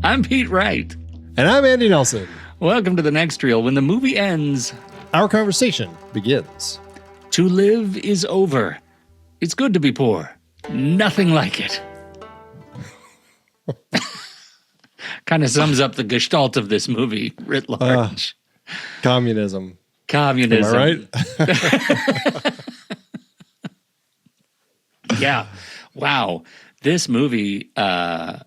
I'm Pete Wright. And I'm Andy Nelson. Welcome to The Next Reel. When the movie ends, our conversation begins. To live is over. It's good to be poor. Nothing like it. Kind of sums up the gestalt of this movie writ large. Communism. Communism. Am I right? Yeah. Wow. This movie, when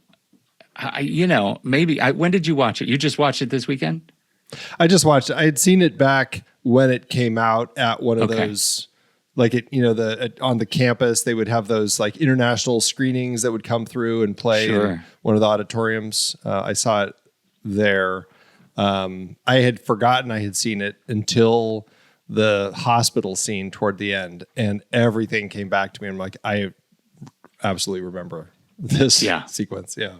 did you watch it? You just watched it this weekend? I just watched it. I had seen it back when it came out at one of those, like on the campus, they would have those like international screenings that would come through and play in one of the auditoriums. I saw it there. I had forgotten I had seen it until the hospital scene toward the end, and everything came back to me. I'm like, I absolutely remember this sequence. Yeah.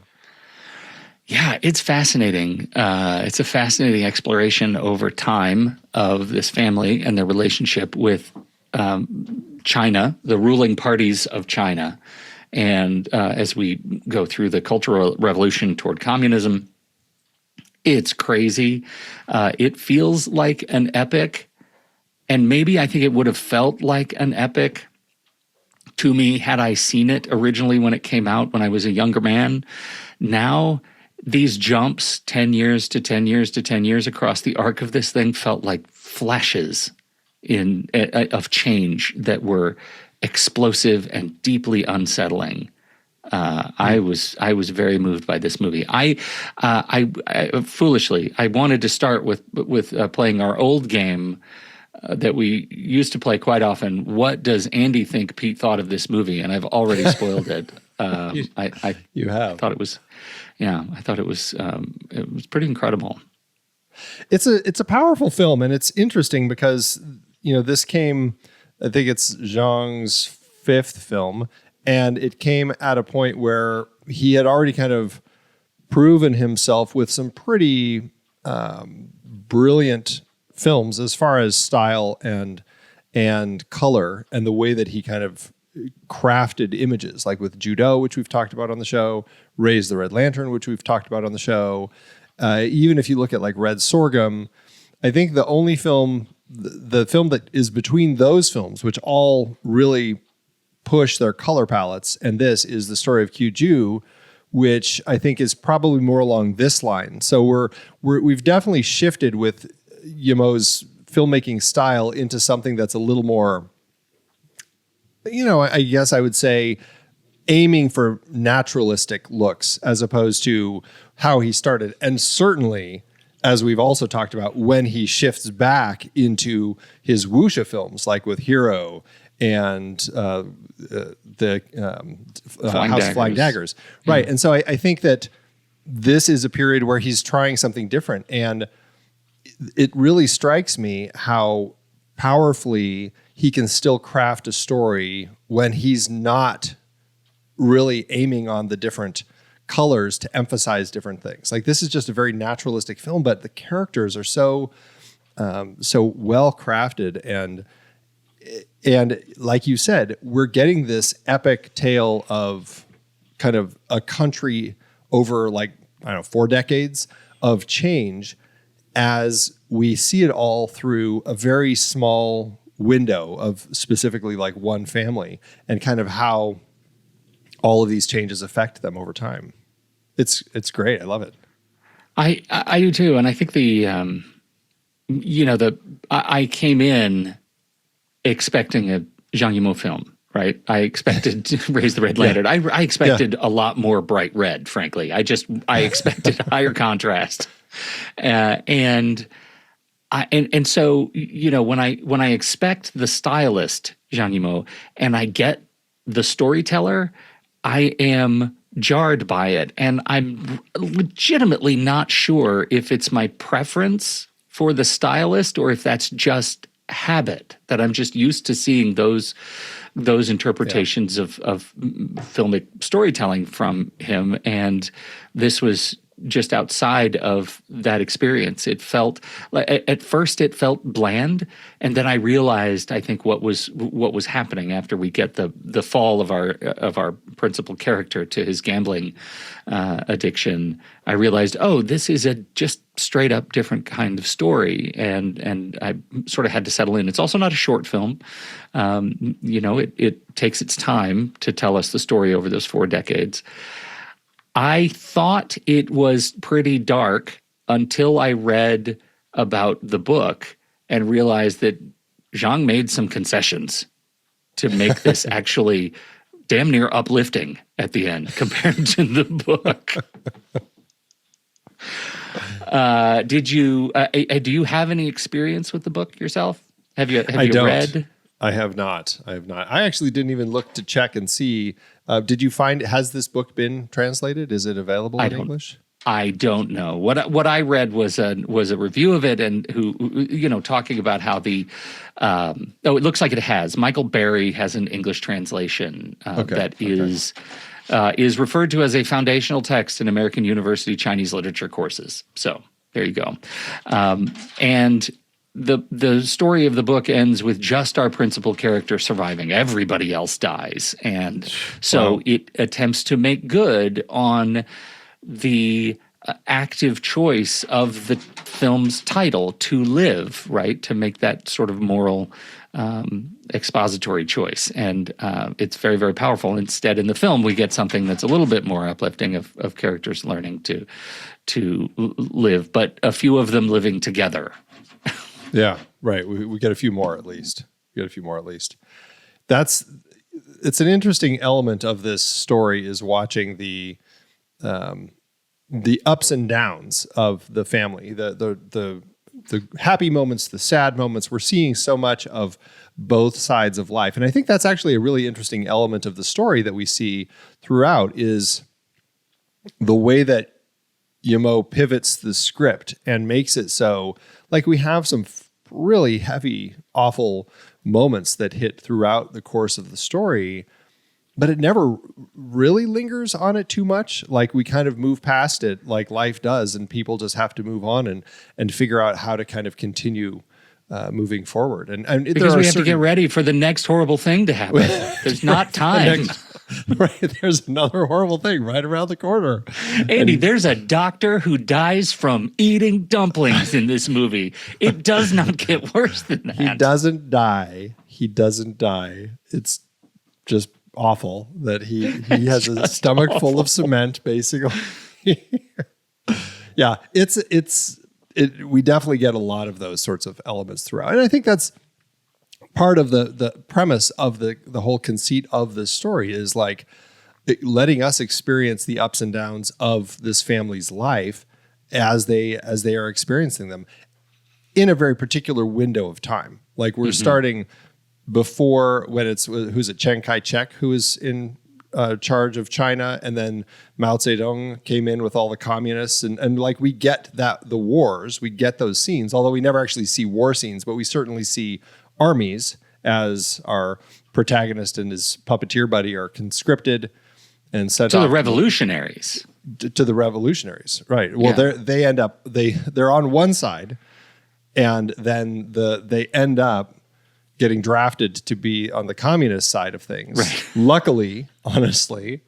Yeah, it's fascinating. It's a fascinating exploration over time of this family and their relationship with China, the ruling parties of China. And as we go through the Cultural Revolution toward communism, it's crazy. It feels like an epic. And maybe I think it would have felt like an epic to me had I seen it originally when it came out when I was a younger man. Now, these jumps, 10 years to 10 years to 10 years across the arc of this thing felt like flashes of change that were explosive and deeply unsettling. I was very moved by this movie. I foolishly wanted to start with playing our old game that we used to play quite often. What does Andy think Pete thought of this movie? And I've already spoiled it. You have. I thought it was. Yeah, I thought it was pretty incredible. It's a powerful film, and it's interesting because this came, I think it's Zhang's fifth film, and it came at a point where he had already kind of proven himself with some pretty brilliant films as far as style and color and the way that he kind of crafted images, like with Judo, which we've talked about on the show, Raise the Red Lantern, which we've talked about on the show. Even if you look at like Red Sorghum, I think the only film, the film that is between those films, which all really push their color palettes, and this is the story of Ju, which I think is probably more along this line. So we've definitely shifted with Yimou's filmmaking style into something that's a little more, I guess I would say, aiming for naturalistic looks as opposed to how he started. And certainly, as we've also talked about, when he shifts back into his wuxia films, like with Hero and the House of Flying Daggers. Right. And so I think that this is a period where he's trying something different. And it really strikes me how powerfully he can still craft a story when he's not really aiming on the different colors to emphasize different things. Like, this is just a very naturalistic film, but the characters are so well crafted, and like you said, we're getting this epic tale of kind of a country over 4 decades of change, as we see it all through a very small window of specifically like one family, and kind of how all of these changes affect them over time. It's great. I love it. I do too. And I think I came in expecting a Zhang Yimou film, right? I expected to Raise the Red Lantern. I expected a lot more bright red, frankly. I expected higher contrast. And so, when I expect the stylist, Zhang Yimou, and I get the storyteller, I am jarred by it. And I'm legitimately not sure if it's my preference for the stylist or if that's just habit, that I'm just used to seeing those interpretations of filmic storytelling from him. And this was just outside of that experience. It felt at first it felt bland, and then I realized I think what was happening after we get the fall of our principal character to his gambling addiction. I realized, oh, this is a just straight up different kind of story, and I sort of had to settle in. It's also not a short film. It takes its time to tell us the story over those 4 decades. I thought it was pretty dark until I read about the book and realized that Zhang made some concessions to make this actually damn near uplifting at the end compared to the book. Do you have any experience with the book yourself? Have you read? I have not. I actually didn't even look to check and see. Did you find, has this book been translated? Is it available in English? I don't know. What I read was a review of it, and who talking about how it looks like it has. Michael Berry has an English translation is referred to as a foundational text in American University Chinese literature courses. So there you go. And the story of the book ends with just our principal character surviving. Everybody else dies. And so it attempts to make good on the active choice of the film's title, To Live, right? To make that sort of moral expository choice. And it's very, very powerful. Instead, in the film, we get something that's a little bit more uplifting of characters learning to live, but a few of them living together. Yeah, right. We get a few more at least. It's an interesting element of this story is watching the ups and downs of the family, the happy moments, the sad moments. We're seeing so much of both sides of life. And I think that's actually a really interesting element of the story that we see throughout is the way that Yimou pivots the script and makes it so, like, we have some really heavy, awful moments that hit throughout the course of the story, but it never really lingers on it too much. Like, we kind of move past it like life does, and people just have to move on and figure out how to kind of continue moving forward. And because we have to get ready for the next horrible thing to happen. There's not time. Right, there's another horrible thing right around the corner. Andy, there's a doctor who dies from eating dumplings in this movie. It does not get worse than that. He doesn't die. It's just awful that he has a stomach full of cement, basically. Yeah, we definitely get a lot of those sorts of elements throughout. And I think that's part of the premise of the whole conceit of this story is like letting us experience the ups and downs of this family's life as they are experiencing them in a very particular window of time. Like, we're starting before when who's it, Chiang Kai-shek, who is in charge of China, and then Mao Zedong came in with all the communists, and like, we get the wars, we get those scenes, although we never actually see war scenes, but we certainly see armies as our protagonist and his puppeteer buddy are conscripted and sent to the revolutionaries. To the revolutionaries, right? Well, they're on one side, and then they end up getting drafted to be on the communist side of things. Right. Luckily, honestly,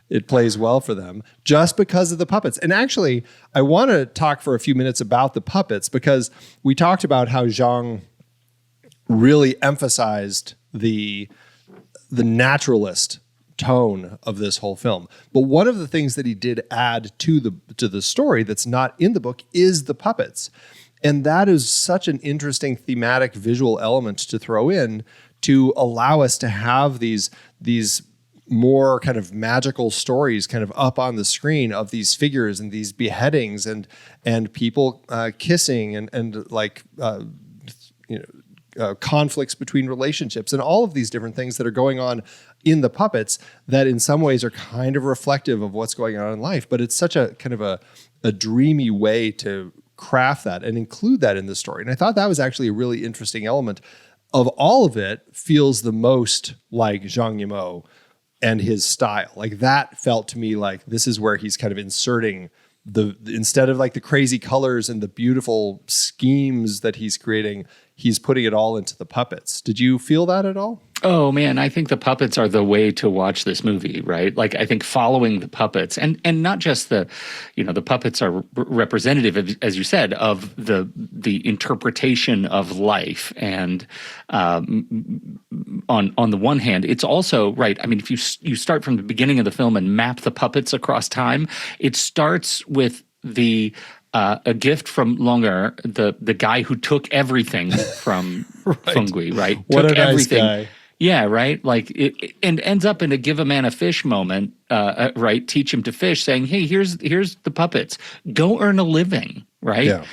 it plays well for them just because of the puppets. And actually, I want to talk for a few minutes about the puppets, because we talked about how Zhang really emphasized the naturalist tone of this whole film. But one of the things that he did add to the story that's not in the book is the puppets. And that is such an interesting thematic visual element to throw in to allow us to have these more kind of magical stories kind of up on the screen of these figures and these beheadings and people kissing and like conflicts between relationships and all of these different things that are going on in the puppets that in some ways are kind of reflective of what's going on in life. But it's such a kind of a dreamy way to craft that and include that in the story. And I thought that was actually a really interesting element. Of all of it, feels the most like Zhang Yimou and his style. Like, that felt to me like this is where he's kind of inserting the instead of like the crazy colors and the beautiful schemes that he's creating, he's putting it all into the puppets. Did you feel that at all? Oh man, I think the puppets are the way to watch this movie, right? Like I think following the puppets and not just the puppets are representative, as you said, of the interpretation of life. And on the one hand, it's also right. I mean, if you start from the beginning of the film and map the puppets across time, it starts with a gift from Longer, the guy who took everything from Fugui, right? What took a nice everything. guy. Yeah, right. Like and ends up in a give a man a fish moment, right? Teach him to fish, saying, "Hey, here's the puppets. Go earn a living," right? Yeah.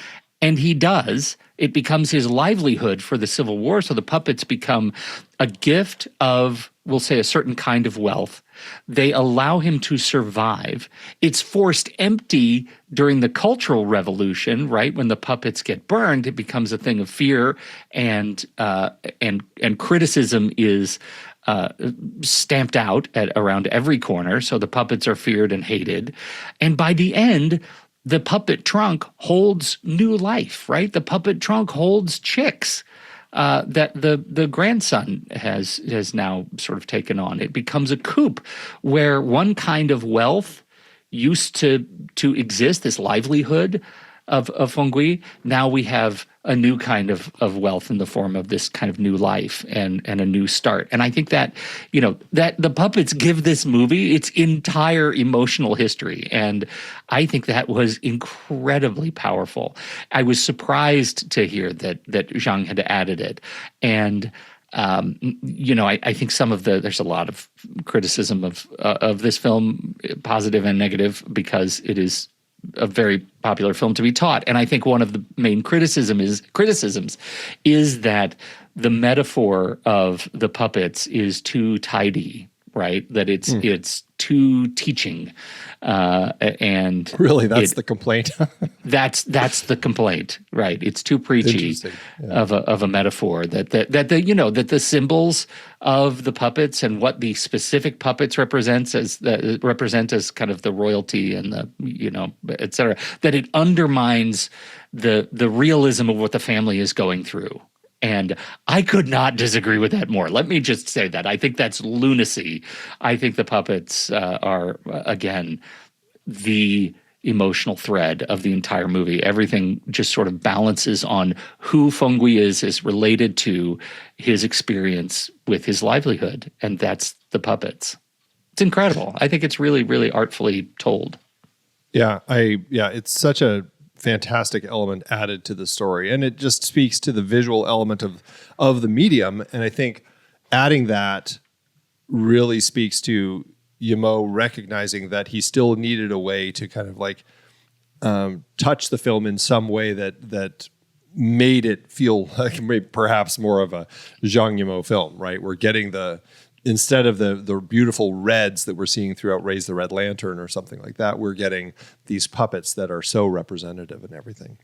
And he does. It becomes his livelihood for the Civil War. So the puppets become a gift of, we'll say, a certain kind of wealth. They allow him to survive. It's forced empty during the Cultural Revolution, right? When the puppets get burned, it becomes a thing of fear, and criticism is stamped out around every corner. So the puppets are feared and hated. And by the end, the puppet trunk holds new life, right? The puppet trunk holds chicks that the grandson has now sort of taken on. It becomes a coupe where one kind of wealth used to exist, this livelihood of Fugui. Now we have a new kind of wealth in the form of this kind of new life and a new start. And I think that, that the puppets give this movie its entire emotional history. And I think that was incredibly powerful. I was surprised to hear that Zhang had added it. And I think there's a lot of criticism of this film, positive and negative, because it is a very popular film to be taught. And I think one of the main criticisms is that the metaphor of the puppets is too tidy, right? That it's too teaching. And really, that's the complaint. That's the complaint, right? It's too preachy of a metaphor that the symbols of the puppets and what the specific puppets represent as kind of the royalty and the et cetera, that it undermines the realism of what the family is going through. And I could not disagree with that more. Let me just say that. I think that's lunacy. I think the puppets are, again, the emotional thread of the entire movie. Everything just sort of balances on who Fugui is related to his experience with his livelihood, and that's the puppets. It's incredible. I think it's really, really artfully told. Yeah, it's such a fantastic element added to the story, and it just speaks to the visual element of the medium. And I think adding that really speaks to Yimou recognizing that he still needed a way to kind of like touch the film in some way that made it feel like perhaps more of a Zhang Yimou film, right? We're getting instead of the beautiful reds that we're seeing throughout Raise the Red Lantern or something like that, we're getting these puppets that are so representative and everything.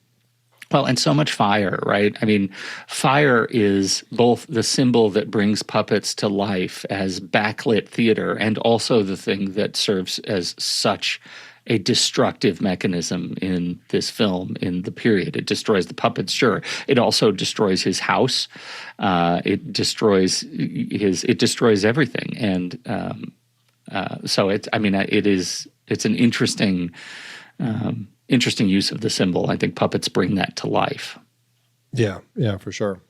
Well, and so much fire, right? I mean, fire is both the symbol that brings puppets to life as backlit theater and also the thing that serves as such a destructive mechanism in this film in the period. It destroys the puppets, sure. It also destroys his house. It destroys everything. And so it's an interesting use of the symbol. I think puppets bring that to life. Yeah, for sure.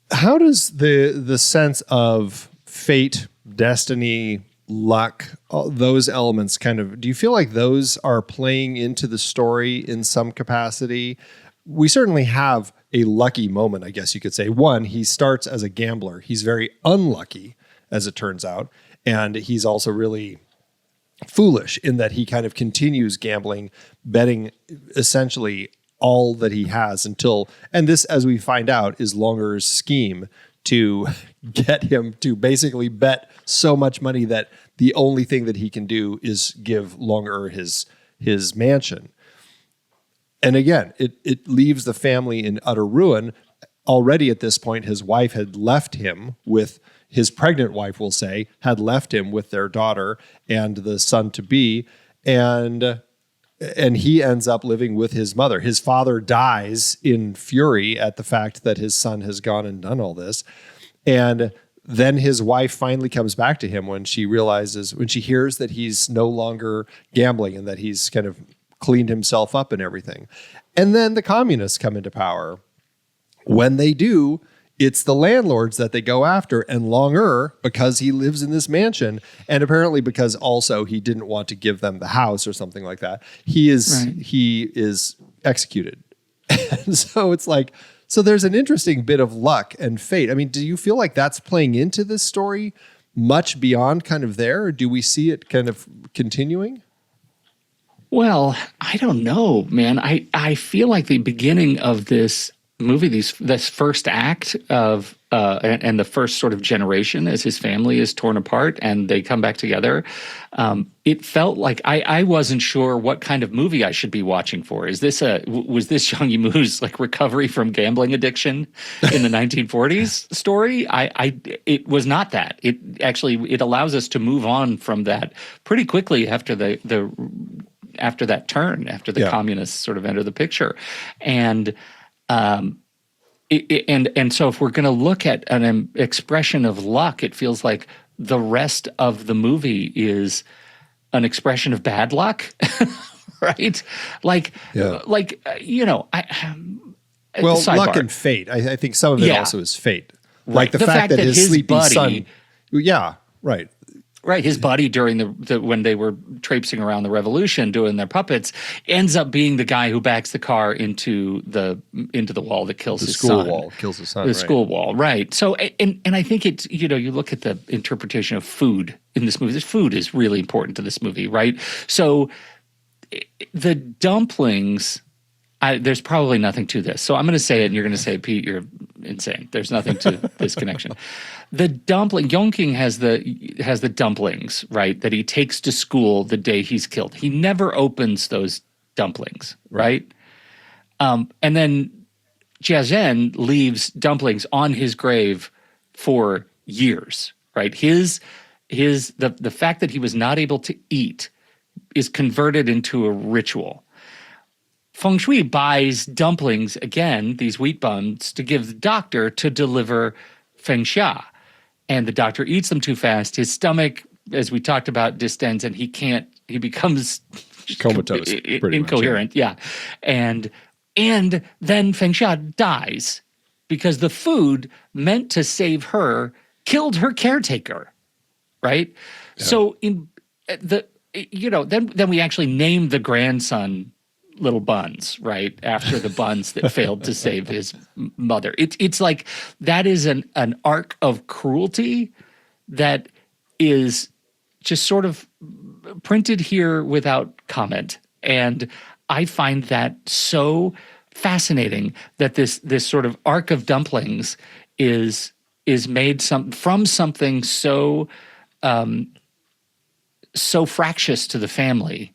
How does the sense of fate, destiny, luck, those elements do you feel like those are playing into the story in some capacity? We certainly have a lucky moment, I guess you could say. One, he starts as a gambler. He's very unlucky, as it turns out. And he's also really foolish in that he kind of continues gambling, betting essentially all that he has and this, as we find out, is Longer's scheme to get him to basically bet so much money that the only thing that he can do is give Longer his mansion. And again, it leaves the family in utter ruin. Already at this point, his wife had left him with his pregnant wife, we'll say, had left him with their daughter and the son to be. and he ends up living with his mother. His father dies in fury at the fact that his son has gone and done all this. And then his wife finally comes back to him when she hears that he's no longer gambling and that he's kind of cleaned himself up and everything. And then the communists come into power. When they do, it's the landlords that they go after, and longer because he lives in this mansion, and apparently because also he didn't want to give them the house or something like that. He is executed. And so it's like, so there's an interesting bit of luck and fate. I mean, do you feel like that's playing into this story much beyond kind of there, or do we see it kind of continuing? Well, I don't know, man. I feel like the beginning of this movie, this first act of and the first sort of generation as his family is torn apart and they come back together, it felt like I wasn't sure what kind of movie I should be watching for. Was this Zhang Yimou's like recovery from gambling addiction in the 1940s story? It was not that. It allows us to move on from that pretty quickly after after that turn, after the communists sort of enter the picture. And so if we're going to look at an expression of luck, it feels like the rest of the movie is an expression of bad luck, right? Luck and fate. I think some of it also is fate. Right. Like the fact that his sleeping son. Yeah, right. Right, his buddy during when they were traipsing around the revolution doing their puppets ends up being the guy who backs the car into the wall that kills his son. The school wall kills his son. The school wall, right? So, and I think it's you look at the interpretation of food in this movie. This food is really important to this movie, right? So, the dumplings. There's probably nothing to this. So I'm going to say it, and you're going to say, Pete, you're insane. There's nothing to this connection. The dumpling, Yongking has the dumplings, right, that he takes to school the day he's killed. He never opens those dumplings, right? And then Jiazhen leaves dumplings on his grave for years, right? The fact that he was not able to eat is converted into a ritual. Feng Shui buys dumplings, again, these wheat buns, to give the doctor to deliver Feng Xia. And the doctor eats them too fast. His stomach, as we talked about, distends, and he becomes comatose, incoherent. Much, yeah. And then Feng Xia dies because the food meant to save her killed her caretaker, right? Yeah. So then we actually named the grandson Little Buns, right? After the buns that failed to save his mother. It's like that is an arc of cruelty that is just sort of printed here without comment. And I find that so fascinating that this sort of arc of dumplings is made from something so fractious to the family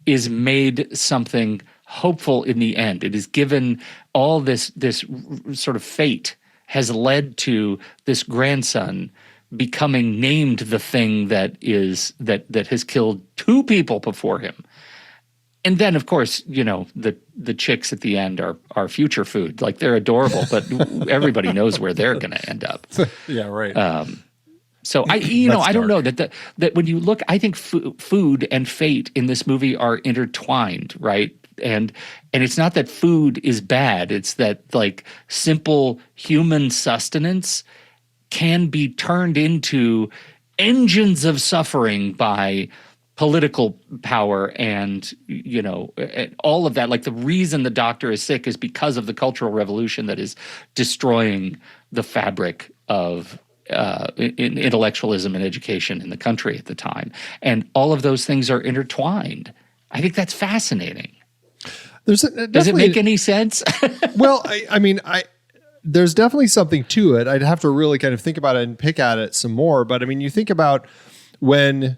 is made something hopeful in the end. It is given all this sort of fate has led to this grandson becoming named the thing that has killed two people before him. And then, of course, the chicks at the end are future food. Like, they're adorable, but everybody knows where they're going to end up. Yeah, right. So I don't know that when you look, I think food and fate in this movie are intertwined, right? And it's not that food is bad; it's that like simple human sustenance can be turned into engines of suffering by political power and all of that. Like, the reason the doctor is sick is because of the Cultural Revolution that is destroying the fabric of in intellectualism and education in the country at the time. And all of those things are intertwined. I think that's fascinating. Does it make any sense? Well, I mean, there's definitely something to it. I'd have to really kind of think about it and pick at it some more. But I mean, you think about when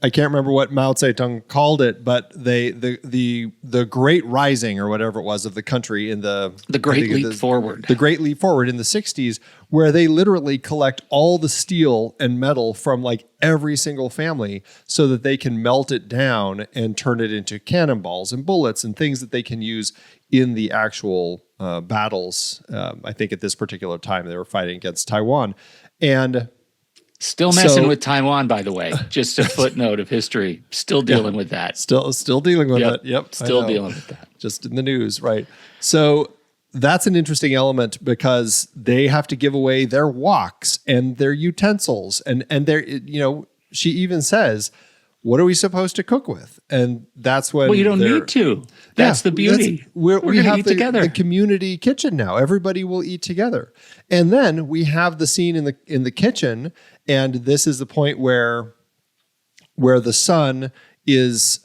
I can't remember what Mao Zedong called it, but the Great Rising or whatever it was of the country in the Great Leap Forward. The Great Leap Forward in the 60s, where they literally collect all the steel and metal from like every single family so that they can melt it down and turn it into cannonballs and bullets and things that they can use in the actual battles. I think at this particular time they were fighting against Taiwan. And still messing with Taiwan, by the way. Just a footnote of history. Still dealing with that. Still dealing with it. Yep. Still dealing with that. Just in the news, right? So that's an interesting element because they have to give away their woks and their utensils, and their, she even says, "What are we supposed to cook with?" And that's when you don't need to. That's the beauty. We going to eat together. The community kitchen now. Everybody will eat together, and then we have the scene in the kitchen, and this is the point where the son is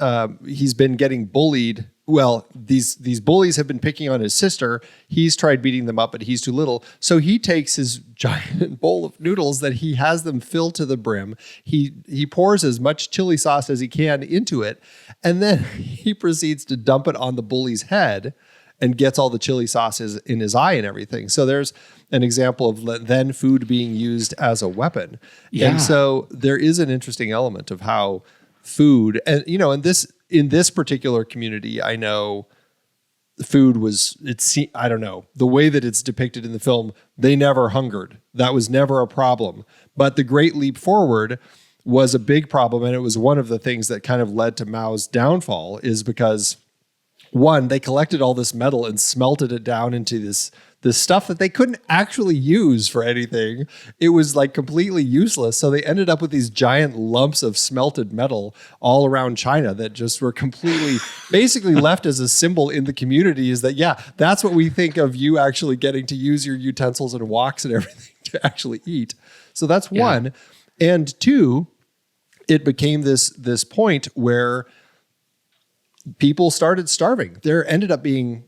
he's been getting bullied. Well, these bullies have been picking on his sister. He's tried beating them up, but he's too little. So he takes his giant bowl of noodles that he has them filled to the brim. He pours as much chili sauce as he can into it, and then he proceeds to dump it on the bully's head and gets all the chili sauces in his eye and everything. So there's an example of then food being used as a weapon. Yeah. And so there is an interesting element of how food, and in this particular community, I know food I don't know, the way that it's depicted in the film, they never hungered. That was never a problem. But the Great Leap Forward was a big problem, and it was one of the things that kind of led to Mao's downfall, is because, one, they collected all this metal and smelted it down into this stuff that they couldn't actually use for anything. It was like completely useless. So they ended up with these giant lumps of smelted metal all around China that just were completely basically left as a symbol in the community, is that, yeah, that's what we think of you actually getting to use your utensils and woks and everything to actually eat. So that's one. And two, it became this point where people started starving. There ended up being,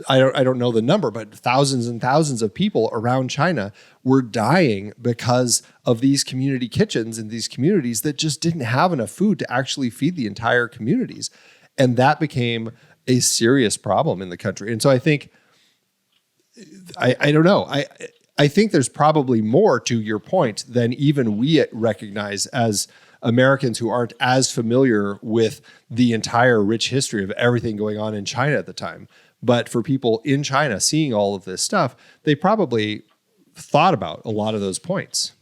I don't know the number, but thousands and thousands of people around China were dying because of these community kitchens in these communities that just didn't have enough food to actually feed the entire communities. And that became a serious problem in the country. And so I think, I don't know, I think there's probably more to your point than even we recognize as Americans who aren't as familiar with the entire rich history of everything going on in China at the time. But for people in China seeing all of this stuff, they probably thought about a lot of those points.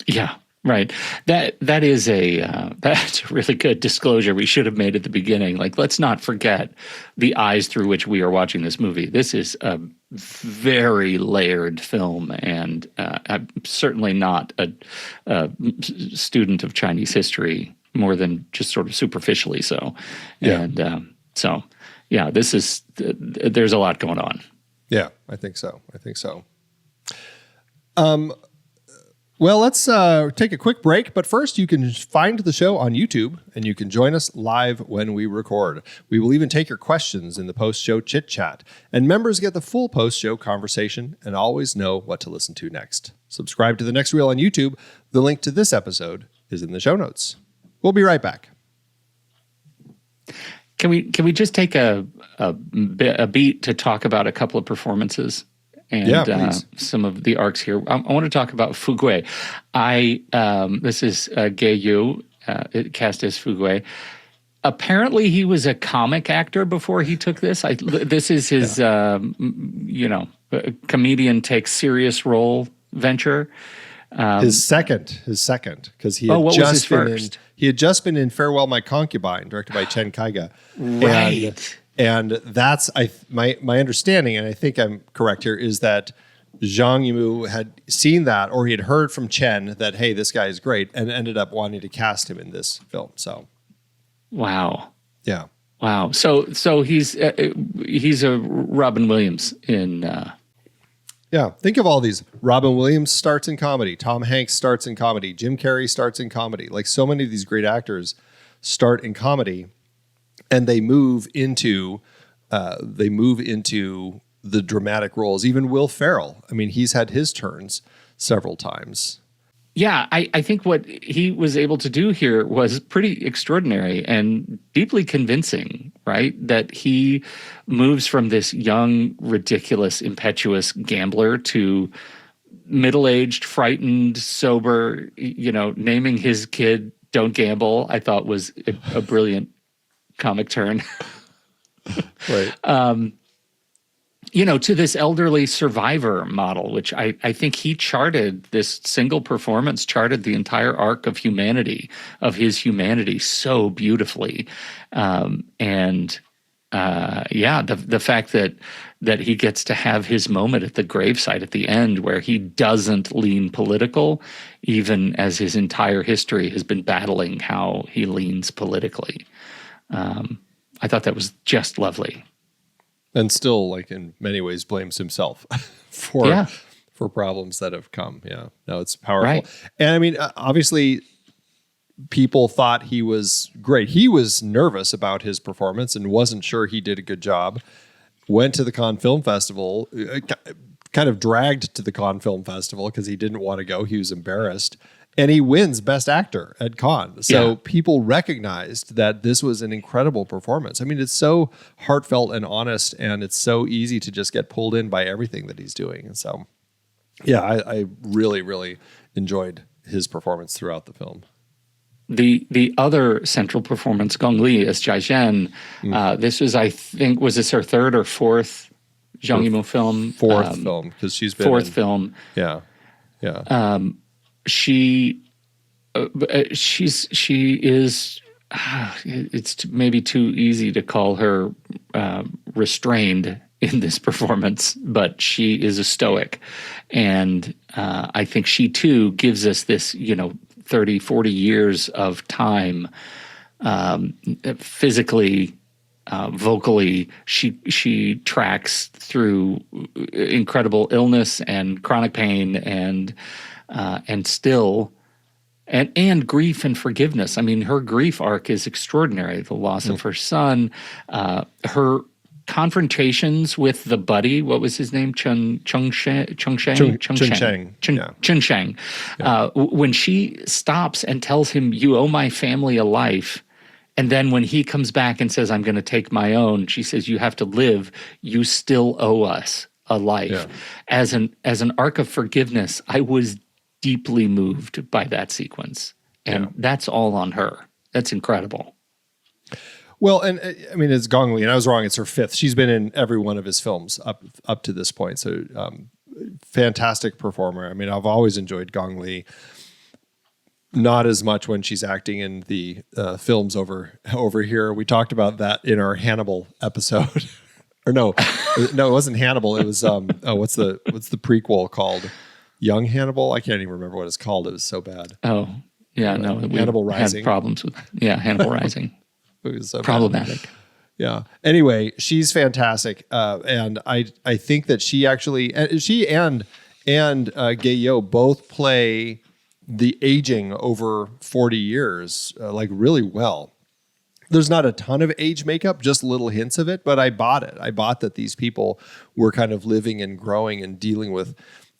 Yeah, right. That is that's a really good disclosure we should have made at the beginning. Like, let's not forget the eyes through which we are watching this movie. This is a very layered film, and I'm certainly not a student of Chinese history more than just sort of superficially so. Yeah. And so, yeah, there's a lot going on. Yeah, I think so. Well, let's take a quick break. But first, you can find the show on YouTube, and you can join us live when we record. We will even take your questions in the post-show chit-chat. And members get the full post-show conversation and always know what to listen to next. Subscribe to The Next Reel on YouTube. The link to this episode is in the show notes. We'll be right back. Can we just take a beat to talk about a couple of performances and some of the arcs here? I want to talk about Fugui. This is Gay Yu, cast as Fugui. Apparently, he was a comic actor before he took this. This is his, comedian takes serious role venture. His second, because he had just been in Farewell My Concubine, directed by Chen Kaiga. Right. And that's my understanding, and I think I'm correct here, is that Zhang Yimou had seen that, or he had heard from Chen that, hey, this guy is great, and ended up wanting to cast him in this film. So, wow, yeah, wow. So he's a Robin Williams in. Yeah, think of all these. Robin Williams starts in comedy. Tom Hanks starts in comedy. Jim Carrey starts in comedy. Like, so many of these great actors start in comedy, and they move into the dramatic roles. Even Will Ferrell. I mean, he's had his turns several times. Yeah, I think what he was able to do here was pretty extraordinary and deeply convincing, right? That he moves from this young, ridiculous, impetuous gambler to middle-aged, frightened, sober, naming his kid Don't Gamble, I thought was a brilliant comic turn. Right. To this elderly survivor model, which I think he charted, this single performance charted the entire arc of his humanity so beautifully. The fact that he gets to have his moment at the gravesite at the end where he doesn't lean political, even as his entire history has been battling how he leans politically. I thought that was just lovely. And still, like, in many ways blames himself for problems that have come. Yeah, no, it's powerful. Right. And I mean, obviously, people thought he was great. He was nervous about his performance and wasn't sure he did a good job. Went to the Cannes Film Festival, kind of dragged to the Cannes Film Festival because he didn't want to go. He was embarrassed. And he wins Best Actor at Cannes. So people recognized that this was an incredible performance. I mean, it's so heartfelt and honest, and it's so easy to just get pulled in by everything that he's doing. And so, yeah, I really, really enjoyed his performance throughout the film. The other central performance, Gong Li as Jiazhen, this was, I think, was this her third or fourth Zhang Yimou film? Fourth film, because she's been fourth film. Yeah, yeah. She is. It's maybe too easy to call her restrained in this performance, but she is a stoic, and I think she too gives us this, 30, 40 years of time, physically, vocally. She tracks through incredible illness and chronic pain and still, and grief and forgiveness. I mean, her grief arc is extraordinary. The loss of her son, her confrontations with the buddy. What was his name? Chun Shang. When she stops and tells him, "You owe my family a life," and then when he comes back and says, "I'm going to take my own," she says, "You have to live. You still owe us a life." Yeah. As an arc of forgiveness, I was deeply moved by that sequence. And that's all on her. That's incredible. Well, and I mean, it's Gong Li, and I was wrong. It's her fifth. She's been in every one of his films up to this point. So fantastic performer. I mean, I've always enjoyed Gong Li. Not as much when she's acting in the films over here. We talked about that in our Hannibal episode. Or no, it wasn't Hannibal. It was what's the prequel called? Young Hannibal? I can't even remember what it's called. It was so bad. Oh, yeah, no. Hannibal Rising. Had problems with, Hannibal Rising. It was so problematic. Bad. Yeah. Anyway, she's fantastic. And I think that she actually, she and Gayo both play the aging over 40 years, like really well. There's not a ton of age makeup, just little hints of it, but I bought it. I bought that these people were kind of living and growing and dealing with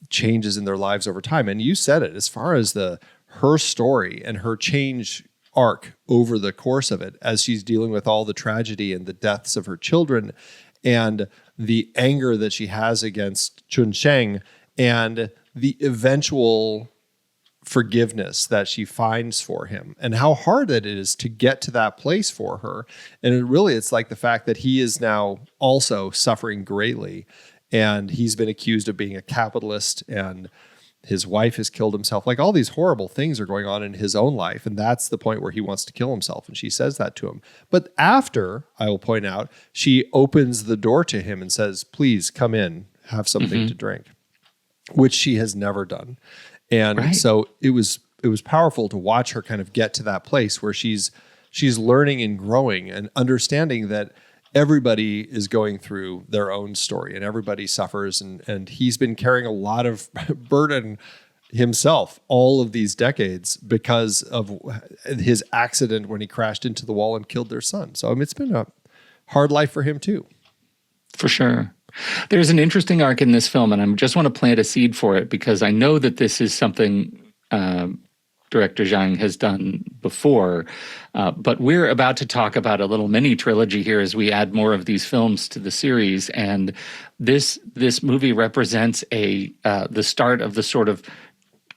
changes in their lives over time. And you said it, as far as her story and her change arc over the course of it, as she's dealing with all the tragedy and the deaths of her children and the anger that she has against Chun Sheng and the eventual forgiveness that she finds for him and how hard it is to get to that place for her. And it's like the fact that he is now also suffering greatly, and he's been accused of being a capitalist, and his wife has killed himself. Like, all these horrible things are going on in his own life, and that's the point where he wants to kill himself, and she says that to him. But after, I will point out, she opens the door to him and says, "Please come in, have something to drink," which she has never done. And so it was powerful to watch her kind of get to that place where she's learning and growing and understanding that everybody is going through their own story and everybody suffers. And he's been carrying a lot of burden himself all of these decades because of his accident when he crashed into the wall and killed their son. So it's been a hard life for him too. For sure. There's an interesting arc in this film, and I just want to plant a seed for it because I know that this is something director Zhang has done before. But we're about to talk about a little mini trilogy here as we add more of these films to the series. And this movie represents the start of the sort of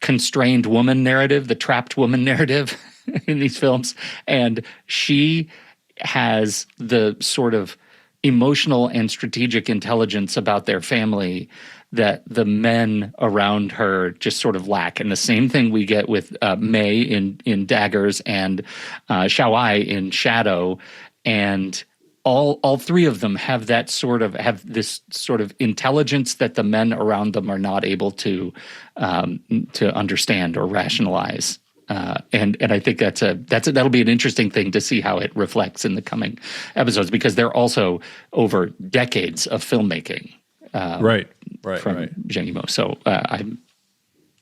constrained woman narrative, the trapped woman narrative in these films. And she has the sort of emotional and strategic intelligence about their family that the men around her just sort of lack. And the same thing we get with Mei in Daggers and Xiaowai in Shadow. And all three of them have this sort of intelligence that the men around them are not able to understand or rationalize. And I think that'll be an interesting thing to see how it reflects in the coming episodes, because they're also over decades of filmmaking. Right. From Zhang Yimou. So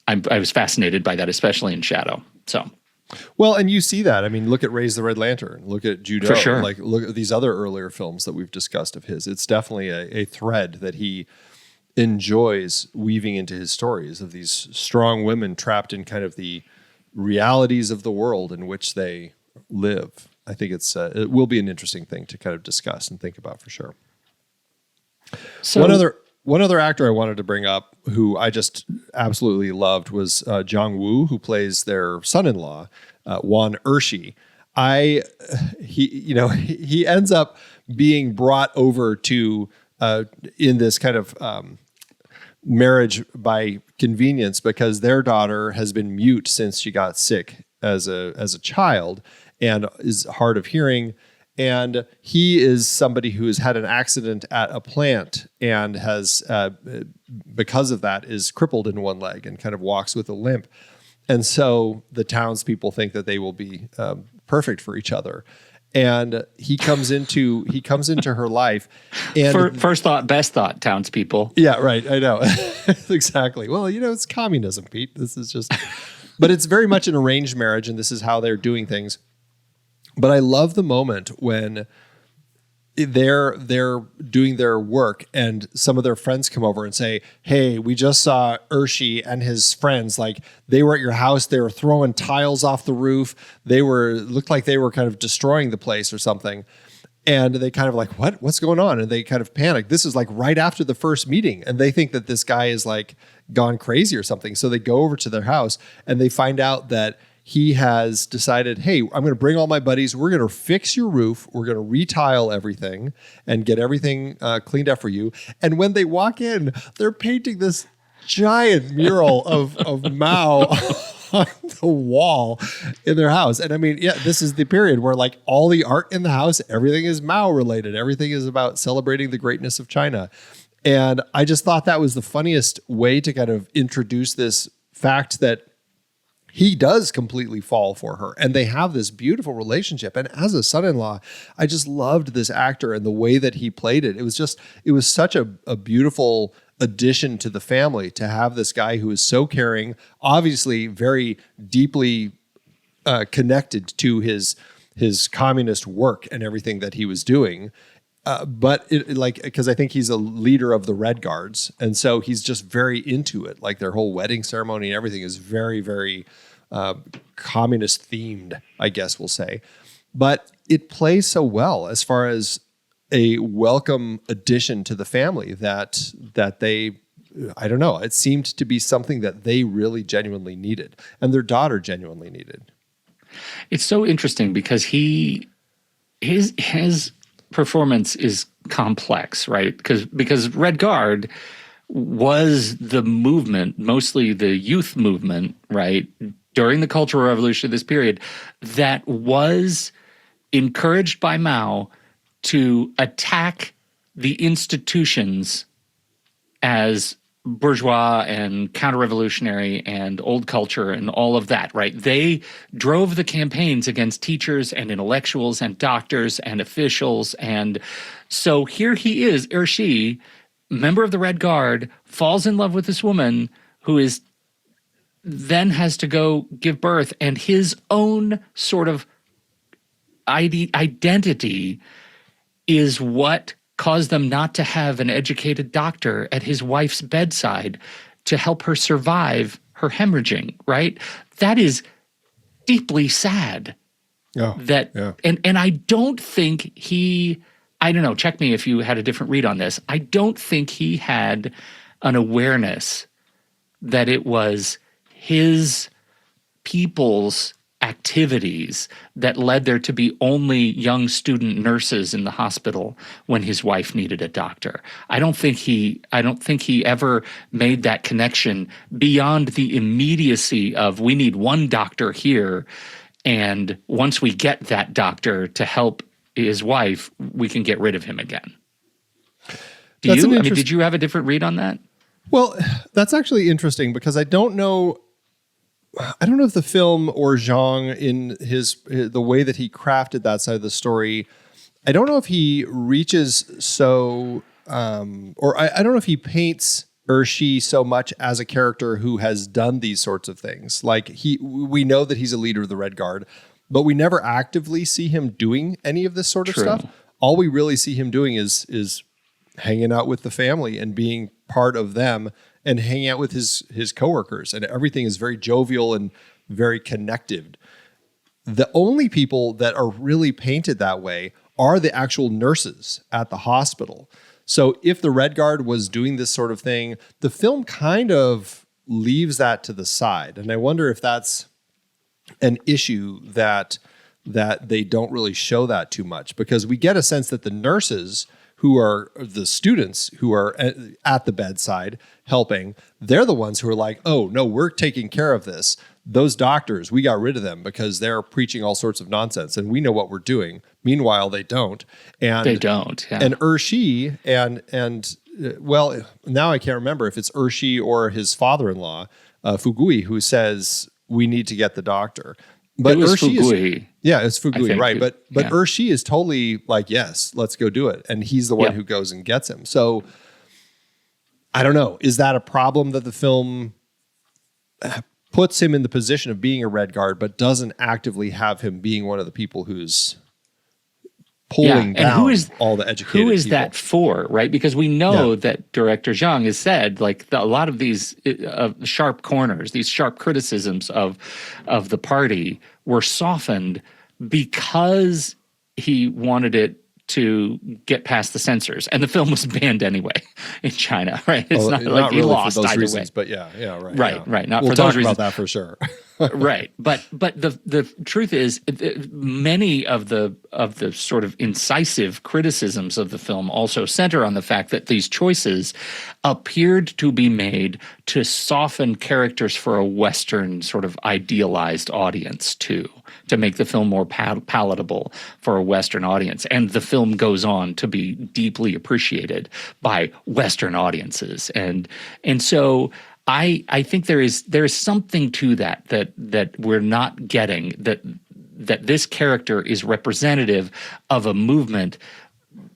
I was fascinated by that, especially in Shadow. So. Well, and you see that. I mean, look at Raise the Red Lantern. Look at Judo. For sure. Like, look at these other earlier films that we've discussed of his. It's definitely a thread that he enjoys weaving into his stories of these strong women trapped in kind of the realities of the world in which they live. I think it will be an interesting thing to kind of discuss and think about for sure. So one other actor I wanted to bring up who I just absolutely loved was Zhang Wu, who plays their son-in-law, Wan Ershi. He ends up being brought over to in this kind of marriage by convenience because their daughter has been mute since she got sick as a child and is hard of hearing. And he is somebody who has had an accident at a plant and has, because of that, is crippled in one leg and kind of walks with a limp. And so the townspeople think that they will be perfect for each other. And he comes into her life. And first thought, best thought, townspeople. Yeah, right. I know. Exactly. Well, it's communism, Pete. This is just, but it's very much an arranged marriage, and this is how they're doing things. But I love the moment when they're doing their work and some of their friends come over and say, hey, we just saw Ershi and his friends. Like, they were at your house. They were throwing tiles off the roof. Looked like they were kind of destroying the place or something. And they kind of like, what's going on? And they kind of panic. This is like right after the first meeting. And they think that this guy is like gone crazy or something. So they go over to their house and they find out that he has decided, hey, I'm going to bring all my buddies. We're going to fix your roof. We're going to retile everything and get everything cleaned up for you. And when they walk in, they're painting this giant mural of Mao on the wall in their house. And I mean, yeah, this is the period where like all the art in the house, everything is Mao related. Everything is about celebrating the greatness of China. And I just thought that was the funniest way to kind of introduce this fact that he does completely fall for her, and they have this beautiful relationship. And as a son-in-law, I just loved this actor and the way that he played it. It was such a beautiful addition to the family to have this guy who is so caring, obviously very deeply connected to his communist work and everything that he was doing. But because I think he's a leader of the Red Guards. And so he's just very into it. Like their whole wedding ceremony and everything is very, very communist themed, I guess we'll say. But it plays so well as far as a welcome addition to the family that they, I don't know, it seemed to be something that they really genuinely needed and their daughter genuinely needed. It's so interesting because his performance is complex, right? Because Red Guard was the movement, mostly the youth movement, right, during the Cultural Revolution of this period, that was encouraged by Mao to attack the institutions as bourgeois and counter-revolutionary and old culture and all of that, right? They drove the campaigns against teachers and intellectuals and doctors and officials. And so here he is, Ershi, member of the Red Guard, falls in love with this woman who then has to go give birth, and his own sort of identity is what caused them not to have an educated doctor at his wife's bedside to help her survive her hemorrhaging, right? That is deeply sad. And I don't think I don't know, check me if you had a different read on this. I don't think he had an awareness that it was his people's activities that led there to be only young student nurses in the hospital when his wife needed a doctor. I don't think he ever made that connection beyond the immediacy of, we need one doctor here, and once we get that doctor to help his wife, we can get rid of him again. Did you have a different read on that? Well, that's actually interesting, because I don't know if the film or Zhang, in the way that he crafted that side of the story, I don't know if he reaches so, or I don't know if he paints Ershi so much as a character who has done these sorts of things. Like, we know that he's a leader of the Red Guard, but we never actively see him doing any of this sort of stuff. All we really see him doing is hanging out with the family and being part of them, and hanging out with his coworkers, and everything is very jovial and very connected. The only people that are really painted that way are the actual nurses at the hospital. So if the Red Guard was doing this sort of thing, the film kind of leaves that to the side. And I wonder if that's an issue that they don't really show that too much, because we get a sense that the nurses, who are the students who are at the bedside helping, they're the ones who are like, oh, no, we're taking care of this. Those doctors, we got rid of them because they're preaching all sorts of nonsense, and we know what we're doing. Meanwhile, they don't. And they don't, yeah. And Ershi well, now I can't remember if it's Ershi or his father-in-law, Fugui, who says, we need to get the doctor. But it was Fugui. It's Fugui, think, right? But Ershi is totally like, yes, let's go do it, and he's the one who goes and gets him. So I don't know. Is that a problem that the film puts him in the position of being a Red Guard, but doesn't actively have him being one of the people who's pulling down all the educated who is people? that for, right? Because we know that director Zhang has said, like, a lot of these sharp corners, these sharp criticisms of the party were softened because he wanted it to get past the censors, and the film was banned anyway in China, right? It's not like not he really lost for those either reasons, way. but Right. Not we'll for talk those reasons. about that for sure. Right, but the truth is, many of the sort of incisive criticisms of the film also center on the fact that these choices appeared to be made to soften characters for a Western sort of idealized audience too, to make the film more palatable for a Western audience. And the film goes on to be deeply appreciated by Western audiences, and so I think there is something to that we're not getting, that this character is representative of a movement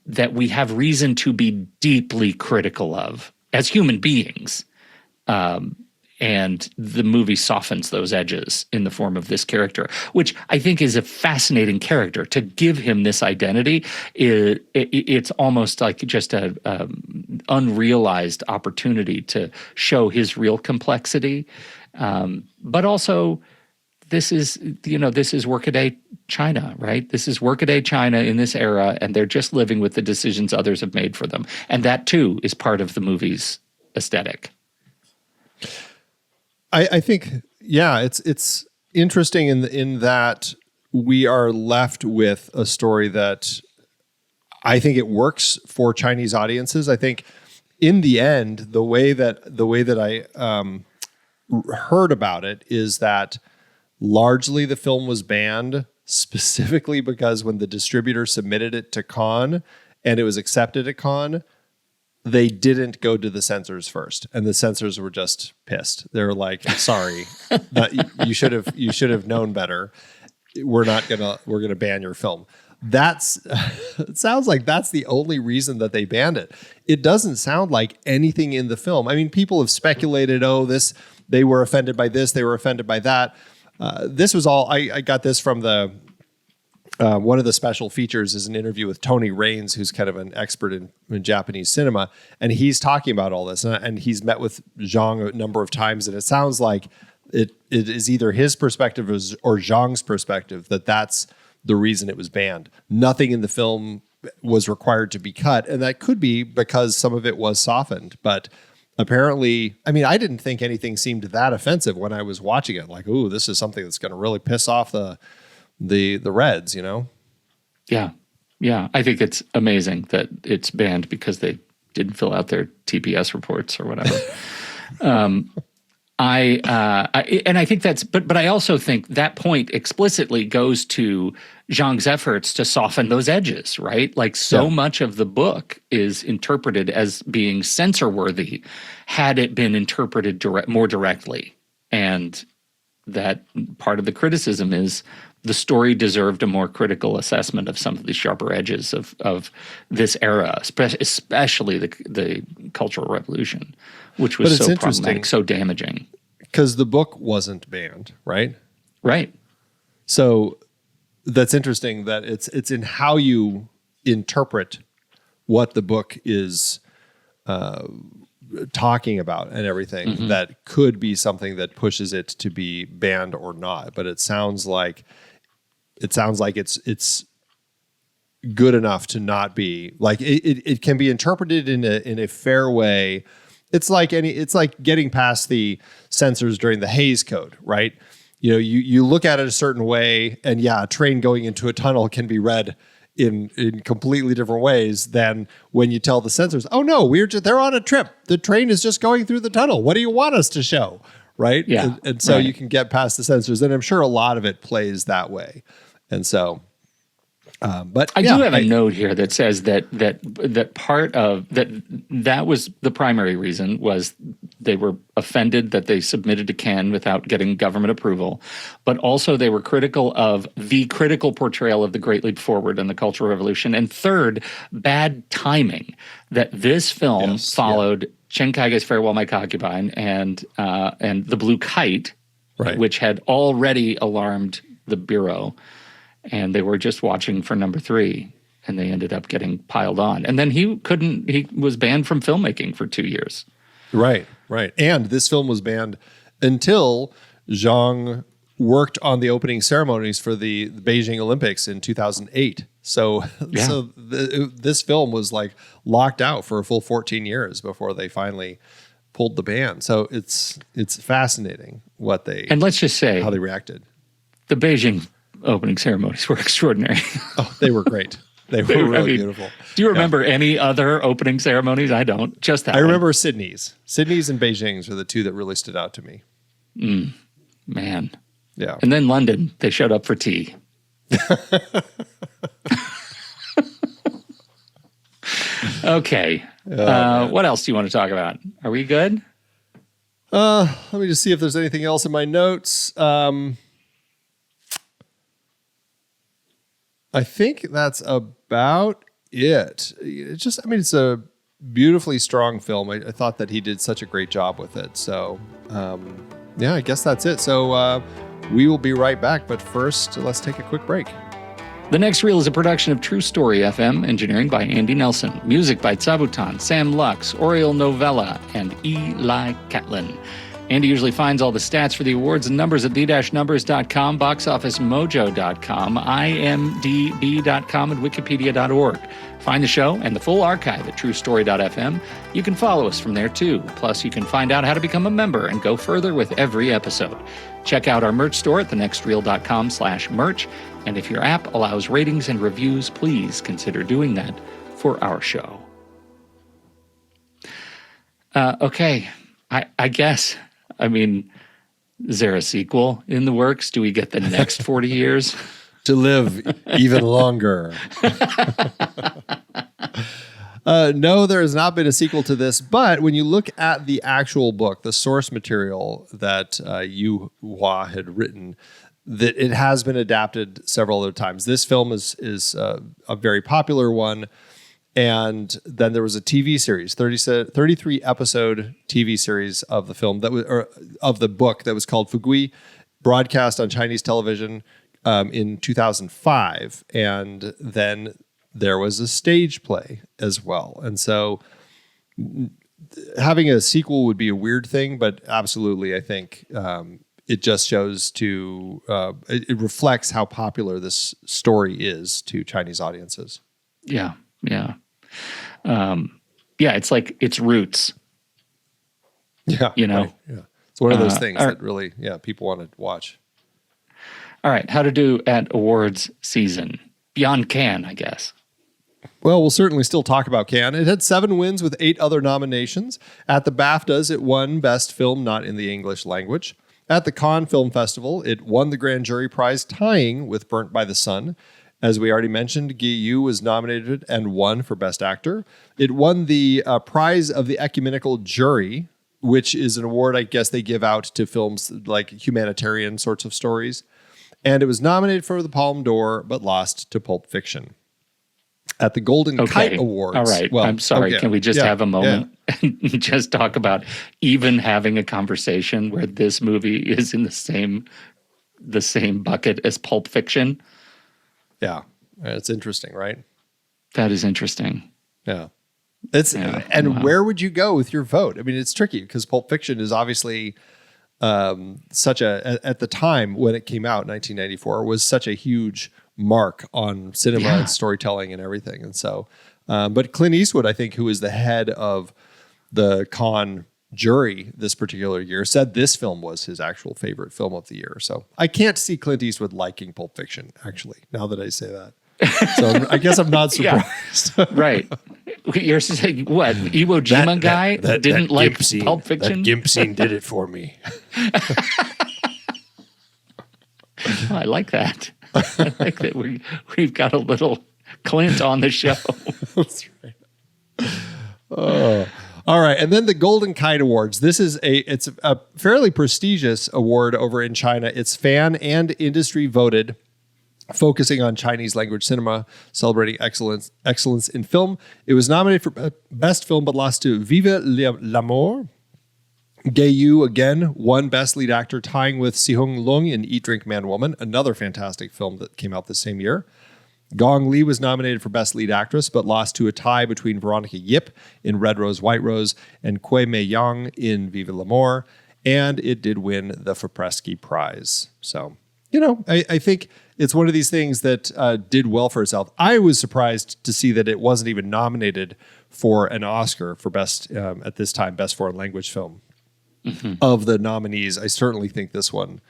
that we have reason to be deeply critical of as human beings. And the movie softens those edges in the form of this character, which I think is a fascinating character. To give him this identity, it's almost like just a unrealized opportunity to show his real complexity. But also, this is workaday China, right? This is workaday China in this era, and they're just living with the decisions others have made for them. And that, too, is part of the movie's aesthetic. I think, it's interesting in that we are left with a story that I think it works for Chinese audiences. I think in the end, the way that I heard about it is that largely the film was banned specifically because when the distributor submitted it to Cannes and it was accepted at Cannes, they didn't go to the censors first, and the censors were just pissed. They were like, "Sorry, you should have known better. We're gonna ban your film." It sounds like that's the only reason that they banned it. It doesn't sound like anything in the film. I mean, people have speculated, they were offended by this, they were offended by that. This was all I got this from the one of the special features is an interview with Tony Raines, who's kind of an expert in Japanese cinema. And he's talking about all this. And he's met with Zhang a number of times. And it sounds like it is either his perspective or Zhang's perspective that's the reason it was banned. Nothing in the film was required to be cut. And that could be because some of it was softened. But apparently, I mean, I didn't think anything seemed that offensive when I was watching it. Like, ooh, this is something that's going to really piss off the Reds, you know? Yeah. Yeah. I think it's amazing that it's banned because they didn't fill out their TPS reports or whatever. I think that's, but I also think that point explicitly goes to Zhang's efforts to soften those edges, right? Like so much of the book is interpreted as being censor worthy had it been interpreted more directly. And that part of the criticism is the story deserved a more critical assessment of some of the sharper edges of this era, especially the Cultural Revolution, which was so problematic, so damaging. Because the book wasn't banned, right? Right. So that's interesting that it's in how you interpret what the book is talking about and everything that could be something that pushes it to be banned or not. But it sounds like it's good enough to not be like it can be interpreted in a fair way. It's like getting past the censors during the Hays Code, right? You know, you look at it a certain way, and a train going into a tunnel can be read in completely different ways than when you tell the censors, "Oh no, they're on a trip. The train is just going through the tunnel. What do you want us to show?" Right? Yeah. And so you can get past the censors, and I'm sure a lot of it plays that way. And so, but I do have a note here that says that part of that was the primary reason was they were offended that they submitted to Cannes without getting government approval, but also they were critical of the critical portrayal of the Great Leap Forward and the Cultural Revolution, and third, bad timing that this film followed Chen Kaige's Farewell My Concubine and The Blue Kite, which had already alarmed the Bureau. And they were just watching for number 3, and they ended up getting piled on. And then he was banned from filmmaking for 2 years. Right. And this film was banned until Zhang worked on the opening ceremonies for the Beijing Olympics in 2008. So this film was like locked out for a full 14 years before they finally pulled the ban. So it's fascinating and let's just say how they reacted. The Beijing opening ceremonies were extraordinary. Oh, they were great. They were really beautiful. Do you remember any other opening ceremonies? I don't. Just that. I remember Sydney's. Sydney's and Beijing's are the two that really stood out to me. Man. Yeah. And then London, they showed up for tea. Okay. What else do you want to talk about? Are we good? Let me just see if there's anything else in my notes. I think that's about it. It's a beautifully strong film. I thought that he did such a great job with it. So, I guess that's it. So we will be right back. But first, let's take a quick break. The Next Reel is a production of True Story FM, engineering by Andy Nelson, music by Tsabutan, Sam Lux, Oriel Novella, and Eli Catlin. Andy usually finds all the stats for the awards and numbers at the-numbers.com, boxofficemojo.com, imdb.com, and wikipedia.org. Find the show and the full archive at truestory.fm. You can follow us from there too. Plus, you can find out how to become a member and go further with every episode. Check out our merch store at thenextreel.com/merch. And if your app allows ratings and reviews, please consider doing that for our show. Okay, I guess. I mean, is there a sequel in the works? Do we get the next 40 years? To live even longer. No, there has not been a sequel to this, but when you look at the actual book, the source material that Yu Hua had written, that it has been adapted several other times. This film is a very popular one. And then there was a TV series, 33 episode TV series of the film of the book that was called Fugui, broadcast on Chinese television in 2005. And then there was a stage play as well. And so having a sequel would be a weird thing, but absolutely, I think it just shows it reflects how popular this story is to Chinese audiences. Yeah. It's like its roots. Yeah. You know? Right, yeah. It's one of those things that really, people want to watch. All right. How to do at awards season. Beyond Cannes, I guess. Well, we'll certainly still talk about Cannes. It had 7 wins with 8 other nominations. At the BAFTAs, it won Best Film Not in the English Language. At the Cannes Film Festival, it won the Grand Jury Prize, tying with Burnt by the Sun. As we already mentioned, Guy Yu was nominated and won for Best Actor. It won the Prize of the Ecumenical Jury, which is an award I guess they give out to films like humanitarian sorts of stories. And it was nominated for the Palme d'Or, but lost to Pulp Fiction. At the Golden Kite Awards. All right. Well, I'm sorry. Okay. Can we just have a moment and just talk about even having a conversation where this movie is in the same bucket as Pulp Fiction? Yeah. It's interesting, right? That is interesting. Yeah. Where would you go with your vote? I mean, it's tricky because Pulp Fiction is obviously at the time when it came out in 1994 was such a huge mark on cinema and storytelling and everything. And so, but Clint Eastwood, I think, who is the head of the Cannes jury this particular year, said this film was his actual favorite film of the year. So I can't see Clint Eastwood liking Pulp Fiction, actually, now that I say that. So I guess I'm not surprised. Right. You're saying what? Iwo Jima guy that didn't like Pulp Fiction? That gimp scene did it for me. Oh, I like that. I like that we've got a little Clint on the show. That's right. Oh. All right, and then the Golden Kite Awards. It's a fairly prestigious award over in China. It's fan and industry voted, focusing on Chinese language cinema, celebrating excellence in film. It was nominated for Best Film, but lost to Vive l'Amour. Guy Yu again won Best Lead Actor, tying with Si Hung Lung in Eat, Drink, Man, Woman, another fantastic film that came out the same year. Gong Li was nominated for Best Lead Actress, but lost to a tie between Veronica Yip in Red Rose, White Rose and Kui Mei Yang in Vive l'Amour. And it did win the Fipresci Prize. So, I think it's one of these things that did well for itself. I was surprised to see that it wasn't even nominated for an Oscar for Best, at this time, Best Foreign Language Film. Mm-hmm. Of the nominees, I certainly think this one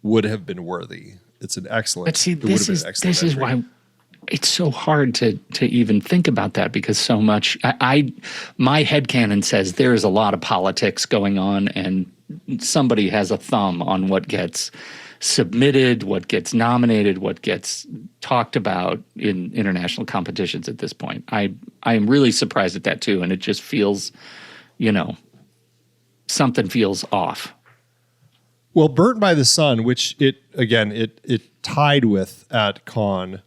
would have been worthy. It's an excellent. But see, this is why it's so hard to even think about that, because so much. My headcanon says there is a lot of politics going on, and somebody has a thumb on what gets submitted, what gets nominated, what gets talked about in international competitions at this point. I am really surprised at that too, and it just feels, something feels off. Well, Burnt by the Sun, which it tied with at Cannes,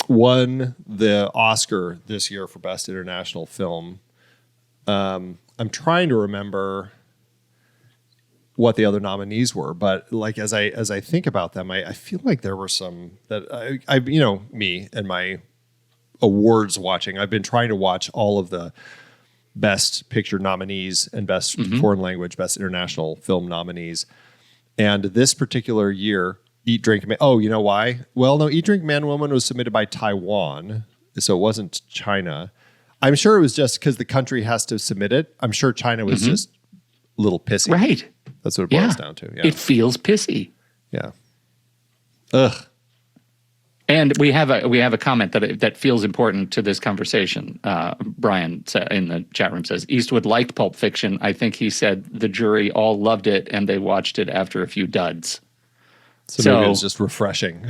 won the Oscar this year for Best International Film. I'm trying to remember what the other nominees were, but like as I think about them, I feel like there were some that I me and my awards watching. I've been trying to watch all of the Best Picture nominees and Best Foreign Language, Best International Film nominees. And this particular year, Eat, Drink, Man... Oh, you know why? Well, no, Eat, Drink, Man, Woman was submitted by Taiwan, so it wasn't China. I'm sure it was just because the country has to submit it. I'm sure China was just a little pissy. Right. That's what it boils down to. Yeah. It feels pissy. Yeah. Ugh. And we have a comment that feels important to this conversation. Brian in the chat room says, Eastwood liked Pulp Fiction. I think he said the jury all loved it and they watched it after a few duds. So maybe it was just refreshing.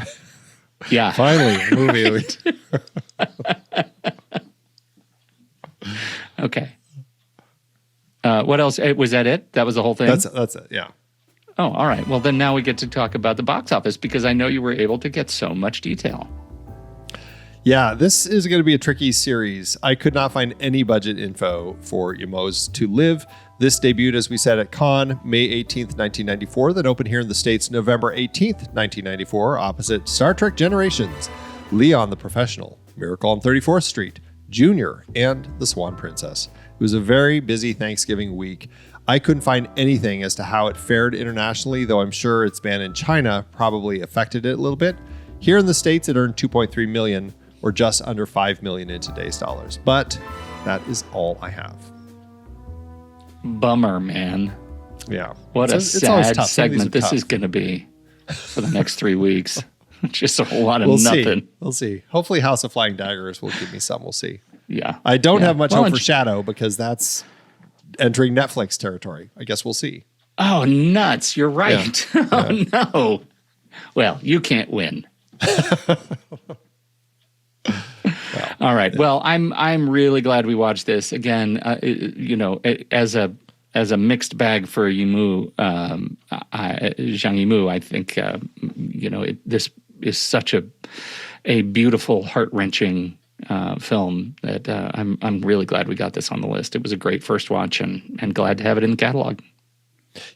Yeah. Finally, a movie. Okay. What else? Was that it? That was the whole thing? That's it, yeah. Oh, all right. Well, then now we get to talk about the box office, because I know you were able to get so much detail. Yeah, this is going to be a tricky series. I could not find any budget info for Yimou's To Live. This debuted, as we said, at Cannes, May 18th, 1994, then opened here in the States November 18th, 1994, opposite Star Trek Generations, Leon the Professional, Miracle on 34th Street, Junior, and The Swan Princess. It was a very busy Thanksgiving week. I couldn't find anything as to how it fared internationally, though I'm sure its ban in China probably affected it a little bit. Here in the States, it earned $2.3 million, or just under $5 million in today's dollars. But that is all I have. Bummer, man. Yeah. What a sad segment this is going to be for the next 3 weeks. Just a whole lot of nothing. We'll see. Hopefully House of Flying Daggers will give me some. We'll see. Yeah. I don't have much hope for Shadow because that's entering Netflix territory. I guess we'll see. Oh, nuts. You're right. Yeah. Oh, no. Well, you can't win. All right. Yeah. Well, I'm really glad we watched this again. As a mixed bag for Yimou, Zhang Yimou. I think this is such a beautiful, heart wrenching film that I'm really glad we got this on the list. It was a great first watch, and glad to have it in the catalog.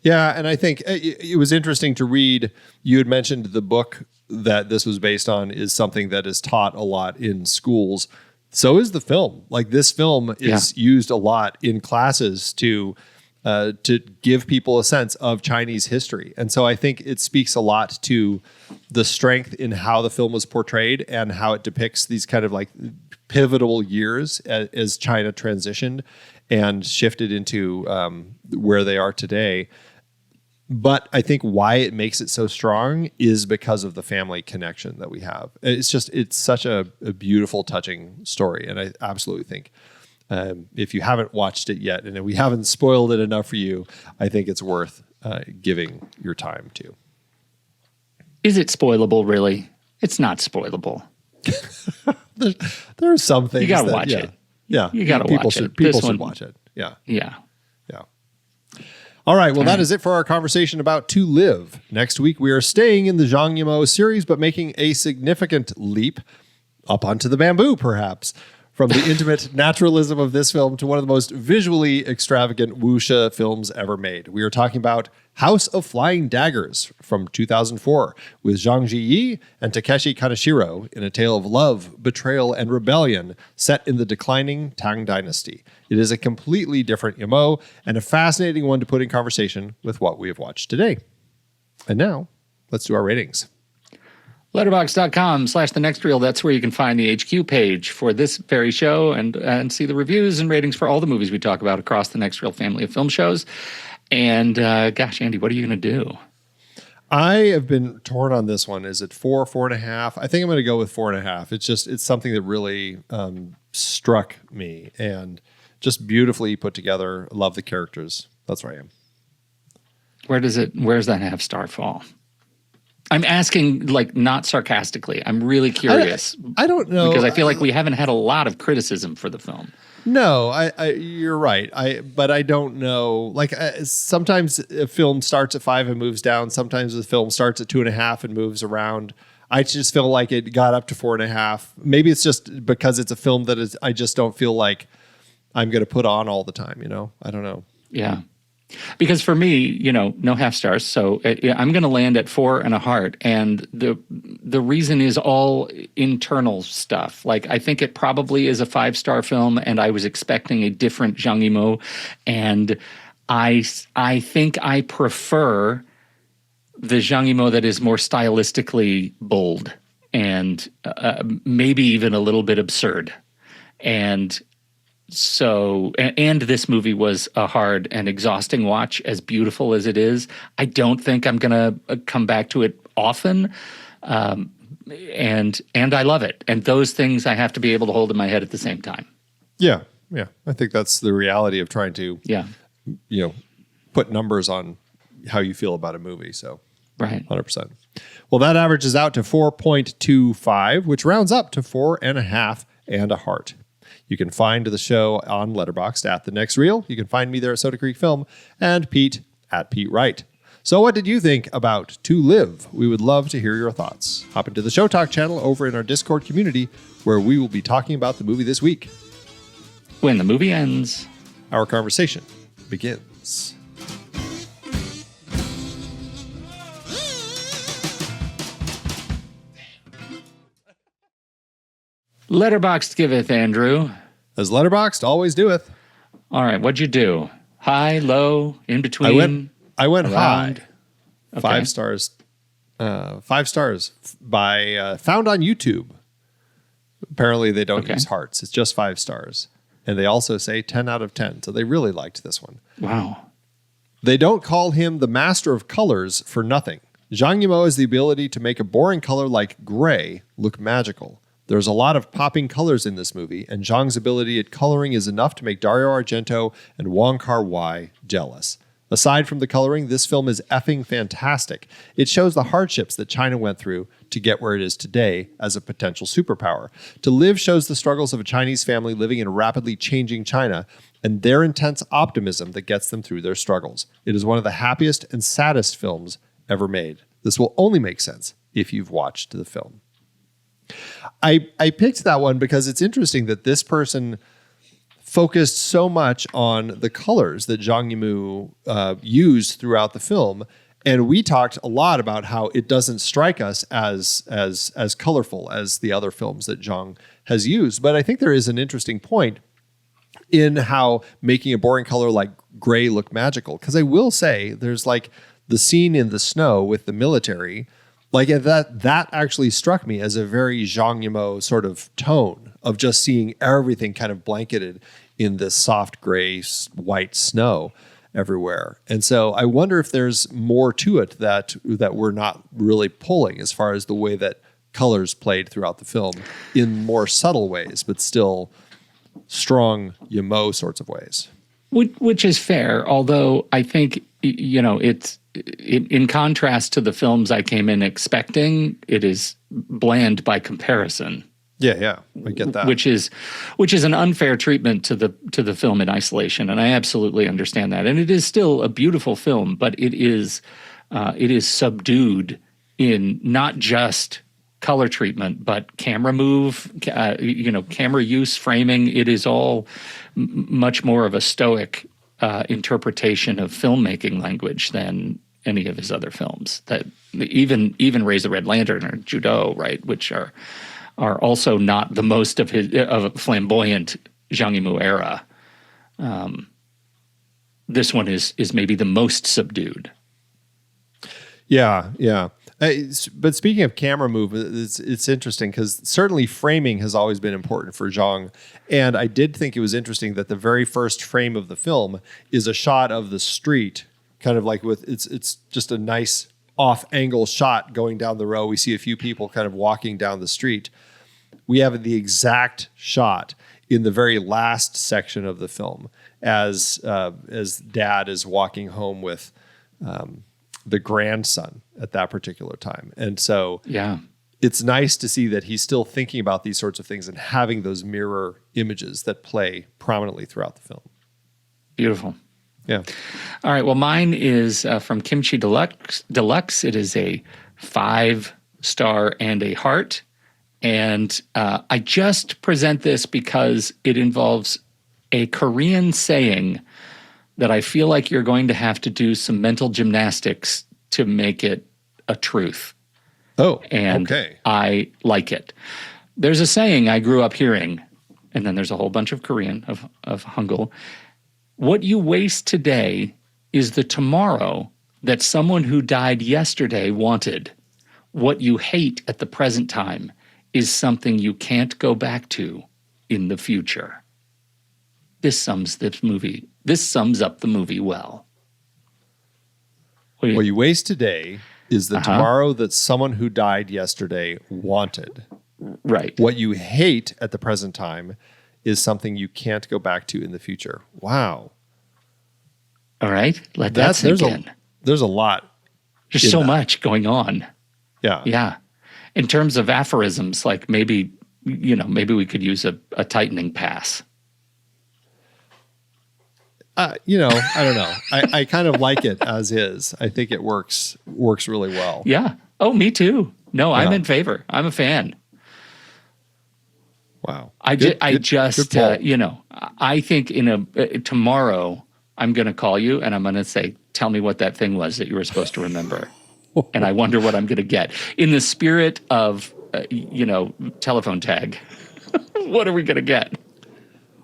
Yeah, and I think it was interesting to read. You had mentioned the book that this was based on is something that is taught a lot in schools. So is the film. Like, this film is used a lot in classes to give people a sense of Chinese history. And so I think it speaks a lot to the strength in how the film was portrayed and how it depicts these kind of like pivotal years as China transitioned and shifted into where they are today. But I think why it makes it so strong is because of the family connection that we have. It's such a beautiful, touching story. And I absolutely think if you haven't watched it yet and we haven't spoiled it enough for you, I think it's worth giving your time to. Is it spoilable, really? It's not spoilable. There are some things you gotta watch it. Yeah, you gotta watch it. People should watch it. Yeah. All right. Well, that is it for our conversation about To Live. Next week, we are staying in the Zhang Yimou series, but making a significant leap up onto the bamboo, perhaps, from the intimate naturalism of this film to one of the most visually extravagant wuxia films ever made. We are talking about House of Flying Daggers from 2004 with Zhang Ziyi and Takeshi Kaneshiro in a tale of love, betrayal, and rebellion set in the declining Tang Dynasty. It is a completely different Yimou and a fascinating one to put in conversation with what we have watched today. And now, let's do our ratings. Letterboxd.com/thenextreel. That's where you can find the HQ page for this very show and see the reviews and ratings for all the movies we talk about across the Next Reel family of film shows. And gosh, Andy, what are you going to do? I have been torn on this one. Is it 4, 4.5? I think I'm going to go with 4.5. It's something that really struck me and just beautifully put together. I love the characters. That's where I am. Where's that half-star fall? I'm asking, like, not sarcastically. I'm really curious. I don't know. Because I feel like we haven't had a lot of criticism for the film. No, you're right. But I don't know. Like, sometimes a film starts at 5 and moves down. Sometimes the film starts at 2.5 and moves around. I just feel like it got up to 4.5. Maybe it's just because it's a film that I just don't feel like I'm going to put on all the time, I don't know. Yeah. Because for me, no half stars. So I'm going to land at 4 and a heart. And the reason is all internal stuff. Like, I think it probably is a 5-star film, and I was expecting a different Zhang Yimou. And I think I prefer the Zhang Yimou that is more stylistically bold and maybe even a little bit absurd. And so, and this movie was a hard and exhausting watch, as beautiful as it is. I don't think I'm going to come back to it often. And I love it. And those things I have to be able to hold in my head at the same time. Yeah. I think that's the reality of trying to, put numbers on how you feel about a movie. So, right. 100%. Well, that averages out to 4.25, which rounds up to 4.5 and a heart. You can find the show on Letterboxd at The Next Reel. You can find me there at Soda Creek Film and Pete at Pete Wright. So what did you think about To Live? We would love to hear your thoughts. Hop into the Show Talk channel over in our Discord community where we will be talking about the movie this week. When the movie ends, Our conversation begins. Letterboxd giveth, Andrew. As Letterboxd always doeth. All right, what'd you do? High, low, in between? I went around? high. Okay. 5 stars. 5 stars by found on YouTube. Apparently they don't use hearts. It's just 5 stars. And they also say 10 out of 10. So they really liked this one. Wow. They don't call him the master of colors for nothing. Zhang Yimou has the ability to make a boring color like gray look magical. There's a lot of popping colors in this movie, and Zhang's ability at coloring is enough to make Dario Argento and Wong Kar-wai jealous. Aside from the coloring, this film is effing fantastic. It shows the hardships that China went through to get where it is today as a potential superpower. To Live shows the struggles of a Chinese family living in rapidly changing China and their intense optimism that gets them through their struggles. It is one of the happiest and saddest films ever made. This will only make sense if you've watched the film. I picked that one because it's interesting that this person focused so much on the colors that Zhang Yimou used throughout the film, and we talked a lot about how it doesn't strike us as colorful as the other films that Zhang has used. But I think there is an interesting point in how making a boring color like gray look magical. Because I will say, there's like the scene in the snow with the military, like that actually struck me as a very Zhang Yimou sort of tone of just seeing everything kind of blanketed in this soft gray, white snow everywhere. And so I wonder if there's more to it that we're not really pulling as far as the way that colors played throughout the film in more subtle ways, but still strong Yimou sorts of ways. Which is fair, although I think, it's in contrast to the films I came in expecting, it is bland by comparison. Yeah, I get that. Which is an unfair treatment to the film in isolation, and I absolutely understand that. And it is still a beautiful film, but it is subdued in not just color treatment, but camera move, camera use, framing. It is all much more of a stoic interpretation of filmmaking language than any of his other films. That even Raise the Red Lantern or Judo, right, which are also not the most of a flamboyant Zhang Yimou era. This one is maybe the most subdued. Yeah. But speaking of camera move, it's interesting because certainly framing has always been important for Zhang. And I did think it was interesting that the very first frame of the film is a shot of the street, kind of like it's just a nice off-angle shot going down the row. We see a few people kind of walking down the street. We have the exact shot in the very last section of the film as Dad is walking home with the grandson at that particular time. And so it's nice to see that he's still thinking about these sorts of things and having those mirror images that play prominently throughout the film. Beautiful. Yeah. All right. Well, mine is from Kimchi Deluxe. It is a 5-star and a heart. And I just present this because it involves a Korean saying that I feel like you're going to have to do some mental gymnastics to make it a truth. Oh, and okay. I like it. There's a saying I grew up hearing, and then there's a whole bunch of Korean, of Hangul. What you waste today is the tomorrow that someone who died yesterday wanted. What you hate at the present time is something you can't go back to in the future. This sums up the movie well. What you waste today is the tomorrow that someone who died yesterday wanted. Right. What you hate at the present time is something you can't go back to in the future. Wow. All right. Let that sink in. There's a lot. There's so much going on. Yeah. Yeah. In terms of aphorisms, like maybe we could use a tightening pass. I don't know. I kind of like it as is. I think it works really well. Yeah. Oh, me too. No, I'm in favor. I'm a fan. Wow. I just good poll. you know, I think tomorrow I'm going to call you and I'm going to say, tell me what that thing was that you were supposed to remember. And I wonder what I'm going to get. In the spirit of, telephone tag, what are we going to get?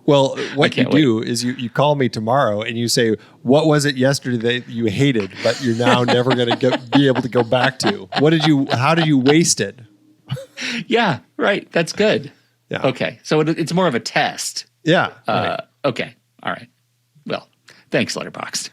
Well, what you can't do is you call me tomorrow and you say, what was it yesterday that you hated, but you're now never going to be able to go back to? How did you waste it? Yeah, right. That's good. Yeah. Okay. So it's more of a test. Yeah. Right. Okay. All right. Well, thanks, Letterboxd.